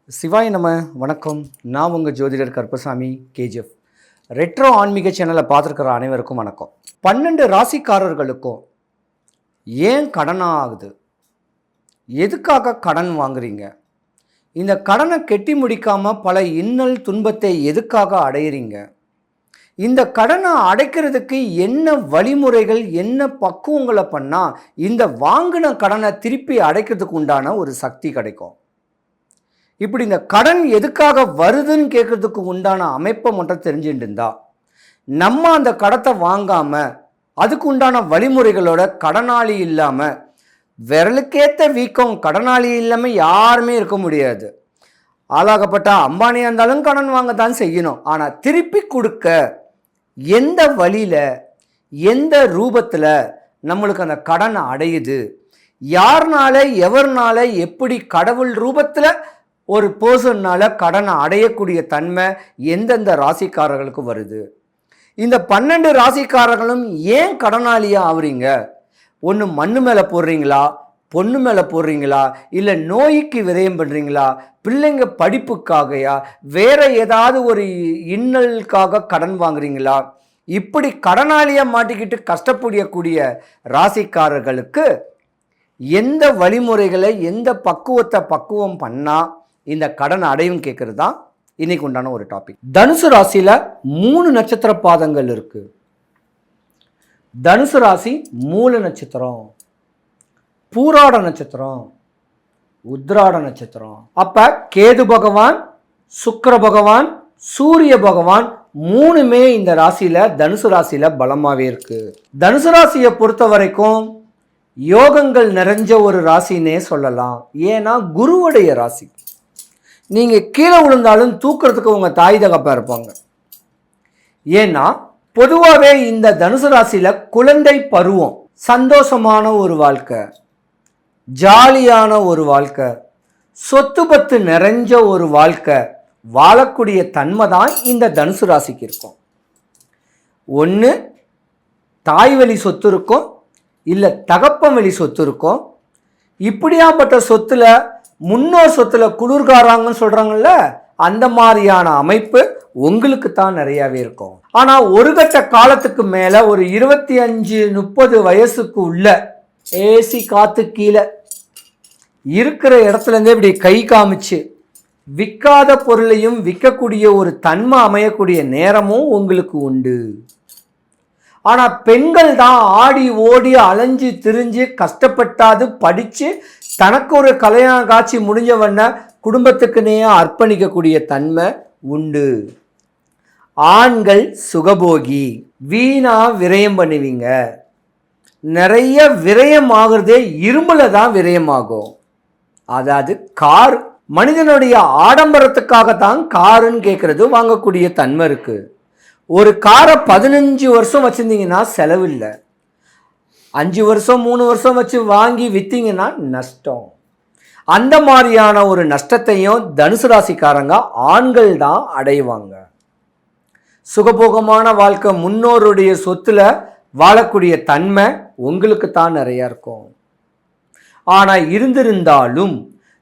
சிவாய் நம்ம வணக்கம். நான் உங்கள் ஜோதிடர் கருப்பசாமி கேஜிஎஃப். ரெட்ரோ ஆன்மீக சேனலை பார்த்துருக்கிற அனைவருக்கும் வணக்கம். 12 ராசிக்காரர்களுக்கும் ஏன் கடன் ஆகுது? எதுக்காக கடன் வாங்குறீங்க? இந்த கடனை கெட்டி முடிக்காமல் பல இன்னல் துன்பத்தை எதுக்காக அடையிறீங்க? இந்த கடனை அடைக்கிறதுக்கு என்ன வழிமுறைகள், என்ன பக்குவங்களை பண்ணால் இந்த வாங்கின கடனை திருப்பி அடைக்கிறதுக்கு உண்டான ஒரு சக்தி கிடைக்கும்? இப்படி இந்த கடன் எதுக்காக வருதுன்னு கேட்கறதுக்கு உண்டான அமைப்பை மட்டும் தெரிஞ்சுட்டு இருந்தா நம்ம அந்த கடத்தை வாங்காமல் அதுக்கு உண்டான வழிமுறைகளோட கடனாளி இல்லாமல், விரலுக்கேற்ற வீக்கம் கடனாளி இல்லாமல் யாருமே இருக்க முடியாது. ஆளாகப்பட்ட அம்பானியாக இருந்தாலும் கடன் வாங்க தான் செய்யணும். ஆனால் திருப்பி கொடுக்க எந்த வழியில், எந்த ரூபத்தில் நம்மளுக்கு அந்த கடன் அடையுது, யாருனால எவர்னால எப்படி கடவுள் ரூபத்தில் ஒரு பர்சன்னால் கடனை அடையக்கூடிய தன்மை எந்தெந்த ராசிக்காரர்களுக்கு வருது? இந்த 12 ராசிக்காரர்களும் ஏன் கடனாளியாக ஆகுறீங்க? ஒன்று மண்ணு மேலே போடுறீங்களா, பொண்ணு மேலே போடுறீங்களா, இல்லை நோய்க்கு விரயம் பண்ணுறீங்களா, பிள்ளைங்க படிப்புக்காகையா, வேற ஏதாவது ஒரு இன்னலுக்காக கடன் வாங்குறீங்களா? இப்படி கடனாளியாக மாட்டிக்கிட்டு கஷ்டப்படக்கூடிய ராசிக்காரர்களுக்கு எந்த வழிமுறைகளை, எந்த பக்குவம் பண்ணால் இந்த கடன் அடையும் கேட்கறது தான் இன்னைக்கு உண்டான ஒரு டாபிக். தனுசு ராசியில் 3 நட்சத்திர பாதங்கள் இருக்கு. தனுசு ராசி மூல நட்சத்திரம், பூராட நட்சத்திரம், உத்ராட நட்சத்திரம். அப்ப கேது பகவான், சுக்கிர பகவான், சூரிய பகவான் 3மே இந்த ராசியில, தனுசு ராசியில பலமாவே இருக்கு. தனுசு ராசியை பொறுத்த வரைக்கும் யோகங்கள் நிறைஞ்ச ஒரு ராசின்னே சொல்லலாம். ஏன்னா குருவுடைய ராசி. நீங்கள் கீழே விழுந்தாலும் தூக்குறதுக்கு உங்கள் தாய் தகப்பா இருப்பாங்க. ஏன்னா பொதுவாகவே இந்த தனுசு ராசியில் குழந்தை பருவம், சந்தோஷமான ஒரு வாழ்க்கை, ஜாலியான ஒரு வாழ்க்கை, சொத்து பத்து நிறைஞ்ச ஒரு வாழ்க்கை வாழக்கூடிய தன்மை தான் இந்த தனுசு ராசிக்கு இருக்கும். ஒன்று தாய் வழி சொத்து இருக்கும், இல்லை தகப்பன் வழி சொத்து இருக்கும். இப்படியாப்பட்ட சொத்துல, முன்னோர் சொத்துல குளிர்காராங்கன்னு சொல்றாங்கல்ல, அந்த மாதிரியான அமைப்பு உங்களுக்கு தான் நிறையாவே இருக்கும். ஆனால் ஒரு கட்ட காலத்துக்கு மேலே ஒரு 25-30 வயசுக்கு உள்ள ஏசி காத்து கீழே இருக்கிற இடத்துலேருந்தே இப்படி கை காமிச்சு விற்காத பொருளையும் விற்கக்கூடிய ஒரு தன்மை அமையக்கூடிய நேரமும் உங்களுக்கு உண்டு. ஆனால் பெண்கள் தான் ஆடி ஓடி அலைஞ்சு திரிஞ்சு கஷ்டப்பட்டாது படித்து தனக்கு ஒரு கல்யாண காட்சி முடிஞ்சவண்ண குடும்பத்துக்குன்னே அர்ப்பணிக்கக்கூடிய தன்மை உண்டு. ஆண்கள் சுகபோகி, வீணா விரயம் பண்ணுவீங்க. நிறைய விரயம் ஆகுறதே இரும்புல தான் விரயமாகும். அதாவது கார், மனிதனுடைய ஆடம்பரத்துக்காகத்தான் காருன்னு கேட்கறது வாங்கக்கூடிய தன்மை இருக்கு. ஒரு காரை 15 வருஷம் வச்சுருந்தீங்கன்னா செலவில்லை. 5 வருஷம் 3 வருஷம் வச்சு வாங்கி விற்றீங்கன்னா நஷ்டம். அந்த மாதிரியான ஒரு நஷ்டத்தையும் தனுசு ராசிக்காரங்க ஆண்கள் தான் அடைவாங்க. சுகபோகமான வாழ்க்கை, முன்னோருடைய சொத்துல வாழக்கூடிய தன்மை உங்களுக்கு தான் நிறையா இருக்கும். ஆனால் இருந்திருந்தாலும்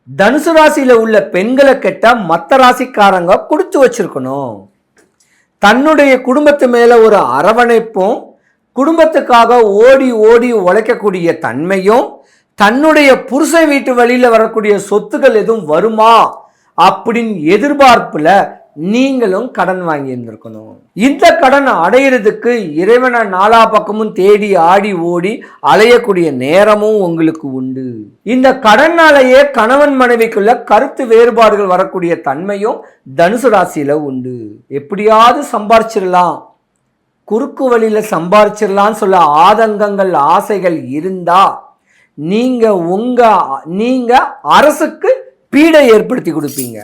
தனுசு ராசியில் உள்ள பெண்களை கெட்ட மற்ற ராசிக்காரங்க கொடுத்து வச்சிருக்கணும். தன்னுடைய குடும்பத்து மேலே ஒரு அரவணைப்பும், குடும்பத்துக்காக ஓடி ஓடி உழைக்கக்கூடிய தன்மையும், தன்னுடைய புருஷன் வீட்டு வழியில் வரக்கூடிய சொத்துக்கள் எதுவும் வருமா அப்படின்னு எதிர்பார்ப்புல நீங்களும் கடன் வாங்கி இருந்திருக்கணும். இந்த கடன் அடையிறதுக்கு இறைவனை நாலா பக்கமும் தேடி ஆடி ஓடி அலையக்கூடிய நேரமும் உங்களுக்கு உண்டு. இந்த கடனாலேயே கணவன் மனைவிக்குள்ள கருத்து வேறுபாடுகள் வரக்கூடிய தன்மையும் தனுசு ராசியில உண்டு. எப்படியாவது சம்பாரிச்சிடலாம், குறுக்கு வழியில் சம்பாரிச்சிடலான்னு சொல்ல ஆதங்கங்கள், ஆசைகள் இருந்தா நீங்க அரசுக்கு பீடை ஏற்படுத்தி கொடுப்பீங்க.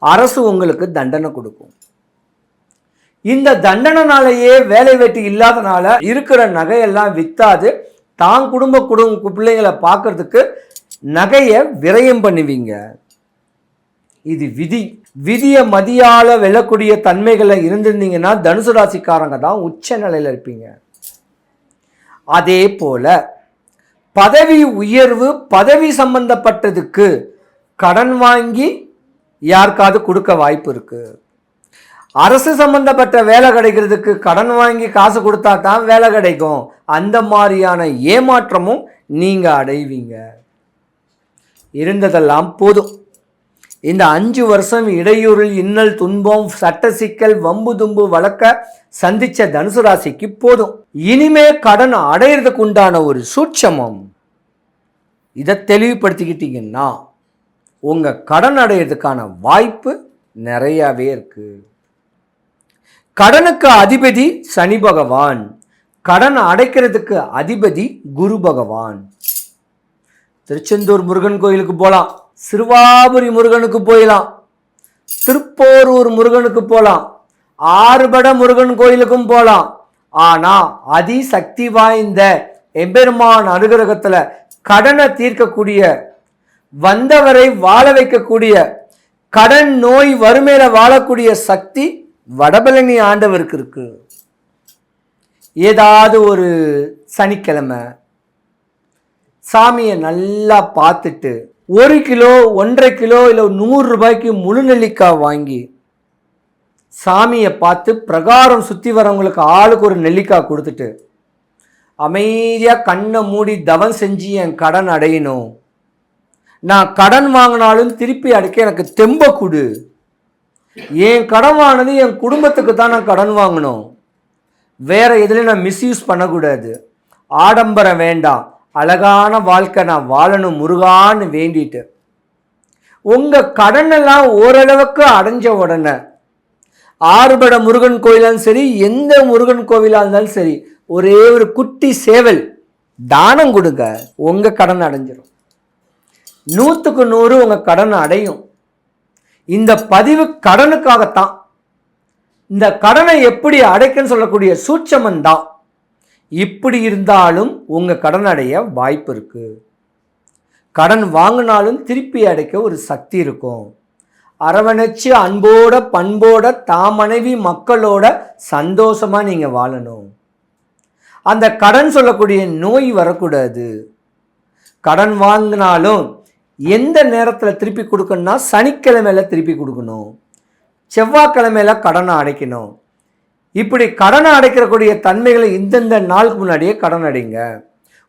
அரசு உங்களுக்கு தண்டனை கொடுக்கும். இந்த தண்டனைனாலேயே வேலை வெட்டி இல்லாதனால இருக்கிற நகையெல்லாம் வித்தாது தான் குடும்ப பிள்ளைங்களை பார்க்கறதுக்கு நகையை விரயம் பண்ணுவீங்க. இது விதி. விதியை மதியால வெல்லக்கூடிய தன்மைகளை இருந்திருந்தீங்கன்னா தனுசு ராசிக்காரங்க தான் உச்ச நிலையில் இருப்பீங்க. அதே போல பதவி உயர்வு, பதவி சம்பந்தப்பட்டதுக்கு கடன் வாங்கி யாருக்காவது கொடுக்க வாய்ப்பு இருக்கு. அரசு சம்பந்தப்பட்ட வேலை கிடைக்கிறதுக்கு கடன் வாங்கி காசு கொடுத்தா தான் வேலை கிடைக்கும். அந்த மாதிரியான ஏமாற்றமும் நீங்க அடைவீங்க. இருந்ததெல்லாம் போதும். இந்த 5 வருஷம் இடையூறில் இன்னல் துன்பம் சட்ட சிக்கல் வம்பு தும்பு வழக்க சந்திச்ச தனுசு ராசிக்கு போதும். இனிமே கடன் அடையிறதுக்கு உண்டான ஒரு சூட்சமம். இதை தெளிவுபடுத்திக்கிட்டீங்கன்னா உங்க கடன் அடையிறதுக்கான வாய்ப்பு நிறையவே இருக்கு. கடனுக்கு அதிபதி சனி பகவான், கடன் அடைக்கிறதுக்கு அதிபதி குரு பகவான். திருச்செந்தூர் முருகன் கோயிலுக்கு போகலாம், சிறுவாபுரி முருகனுக்கு போயிடலாம், திருப்போரூர் முருகனுக்கு போகலாம், ஆறுபட முருகன் கோயிலுக்கும் போகலாம். ஆனால் அதிசக்தி வாய்ந்த எம்பெருமான் அனுகிரகத்தில் கடனை தீர்க்கக்கூடிய, வந்தவரை வாழ வைக்கக்கூடிய, கடன் நோய் வறுமையில வாழக்கூடிய சக்தி வடபழனி ஆண்டவருக்கு இருக்கு. ஏதாவது ஒரு சனிக்கிழமை சாமியை நல்லா பார்த்துட்டு 1 கிலோ 1.5 கிலோ இல்லை 100 ரூபாய்க்கு முழு நெல்லிக்காய் வாங்கி சாமியை பார்த்து பிரகாரம் சுற்றி வரவங்களுக்கு ஆளுக்கு ஒரு நெல்லிக்காய் கொடுத்துட்டு அமைதியாக கண்ணை மூடி தவம் செஞ்சு என் கடன் அடையணும், நான் கடன் வாங்கினாலும் திருப்பி அடைக்க எனக்கு தெம்ப கொடு, என் கடன் வாங்கினது என் குடும்பத்துக்கு தான் நான் கடன் வாங்கணும், வேற எதுலையும் நான் மிஸ்யூஸ் பண்ணக்கூடாது, ஆடம்பரம் வேண்டாம், அழகான வாழ்க்கை நான் வாழணும் முருகான்னு வேண்டிட்டு உங்கள் கடனெல்லாம் ஓரளவுக்கு அடைஞ்ச உடனே ஆறுபட முருகன் கோயிலாலும் சரி, எந்த முருகன் கோவிலாக இருந்தாலும் சரி, ஒரே ஒரு குட்டி சேவல் தானம் கொடுங்க, உங்கள் கடன் அடைஞ்சிடும். 100க்கு 100 உங்கள் கடன் அடையும். இந்த பதிவு கடனுக்காகத்தான். இந்த கடனை எப்படி அடைக்கன்னு சொல்லக்கூடிய சூட்சமன் தான். இப்படி இருந்தாலும் உங்கள் கடன் அடைய வாய்ப்பு இருக்கு. கடன் வாங்கினாலும் திருப்பி அடைக்க ஒரு சக்தி இருக்கும். அரவணைச்சு அன்போட பண்போட தாமனைவி மக்களோட சந்தோஷமா நீங்க வாழணும். அந்த கடன் சொல்லக்கூடிய நோய் வரக்கூடாது. கடன் வாங்கினாலும் எந்த நேரத்தில் திருப்பி கொடுக்கணும்னா சனிக்கிழமையில திருப்பி கொடுக்கணும், செவ்வாய்க்கிழமையில கடனை அடைக்கணும். இப்படி கடனை அடைக்கக்கூடிய தன்மைகளை இந்தந்த நாளுக்கு முன்னாடியே கடன் அடைங்க.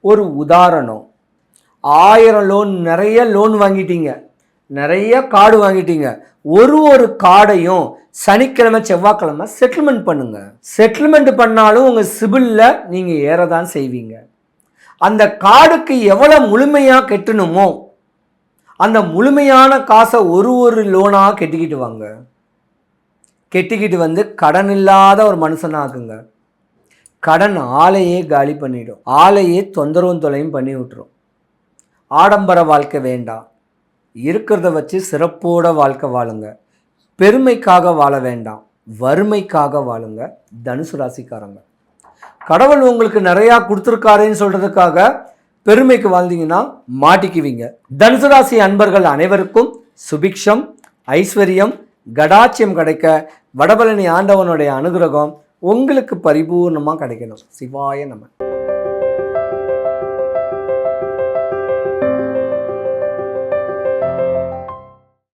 ஒரு உதாரணம், 1000 லோன், நிறைய லோன் வாங்கிட்டீங்க, நிறைய கார்டு வாங்கிட்டீங்க, ஒரு கார்டையும் சனிக்கிழமை செவ்வாய்க்கிழமை செட்டில்மெண்ட் பண்ணுங்க. செட்டில்மெண்ட் பண்ணாலும் உங்கள் சிபிலில் நீங்கள் ஏறதான் செய்வீங்க. அந்த கார்டுக்கு எவ்வளோ முழுமையாக கட்டணுமோ அந்த முழுமையான காசை ஒரு லோனாக கெட்டிக்கிட்டு வாங்க. கெட்டிக்கிட்டு வந்து கடன் இல்லாத ஒரு மனுஷனாக்குங்க. கடன் ஆளையே காலி பண்ணிடும், ஆளையே தொந்தரவும் தொலையும் பண்ணி விட்டுரும். ஆடம்பர வாழ்க்கை வேண்டாம், இருக்கிறத வச்சு சிறப்போட வாழ்க்கை வாழுங்க. பெருமைக்காக வாழ வேண்டாம், வறுமைக்காக வாழுங்க. தனுசு ராசிக்காரங்க, கடவுள் உங்களுக்கு நிறையா கொடுத்துருக்காருன்னு சொல்கிறதுக்காக பெருமைக்கு வாழ்ந்தீங்கன்னா மாட்டிக்குவீங்க. தனுசு ராசி அன்பர்கள் அனைவருக்கும் சுபிக்ஷம், ஐஸ்வர்யம், கடாட்சியம் கிடைக்க வடபழனி ஆண்டவனுடைய அனுகிரகம் உங்களுக்கு பரிபூர்ணமாக கிடைக்கணும். சிவாய நம.